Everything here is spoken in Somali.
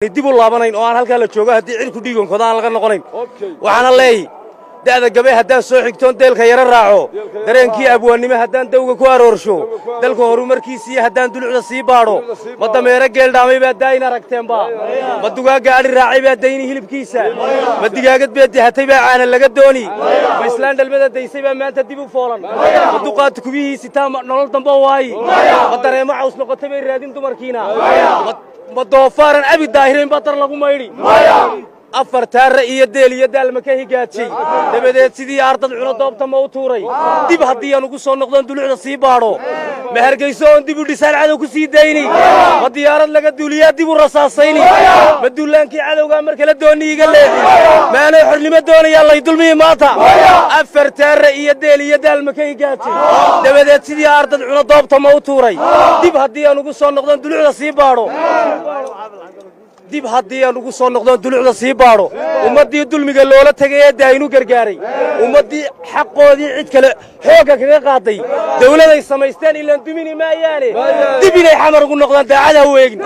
dib u laabanayn oo aan halka la joogo hadii cid ku dhiigan kodaan laga noqonayn waxaana leeyahay daada gabay haddaan soo xigtoon deelka yara raaco dareenkii abwaannimo haddaan dawga ku aroorsho dalka horumarkiisii haddaan dulucda sii baadho ma dameero geel dhaamay baa daayin aragteenba ma dugaa gaadhi raacay baa dayni hilibkiisa ma digaagad baa dihatay baa caana laga dooni ma islaan dhalmada daysay baa maanta dib u foolan ma duqaad kubihiisi taa nolol dambe waayi ma dareemo caws noqotay bay raadin dumarkiina ma doofaaran abi daahirayn baa dar lagu maydhi afar taara iyo deel iyo daalma ka higaajay dabadeed sidii ardad cuno doobta ma u tuuray dib haddii aan ugu soo noqdon dulucda sii baadho ma hargeyso oon dib u dhisaan cadow ku sii dayni ma diyaarad laga duuliyaa dib u rasaasayni ma duulaankii cadowgaa mar kale doonni iga leexi maanay xornimo doonayaa lay dulmiyi maanta afar taara iyo deel iyo daalma ka higaajay dabadeed sidii ardad cuno doobta ma u tuuray dib haddii aan ugu soo noqdon dulucda sii baadho dib haddii aan ugu soo noqdo dulucda sii baadho ummadii dulmiga loola tagay ee daayinu gargaaray ummadii xaqoodii cid kale xooga kaga qaaday dawladay samaysteen ilaan dumini maayaane dib inay xamar ugu noqdaan daacada weegin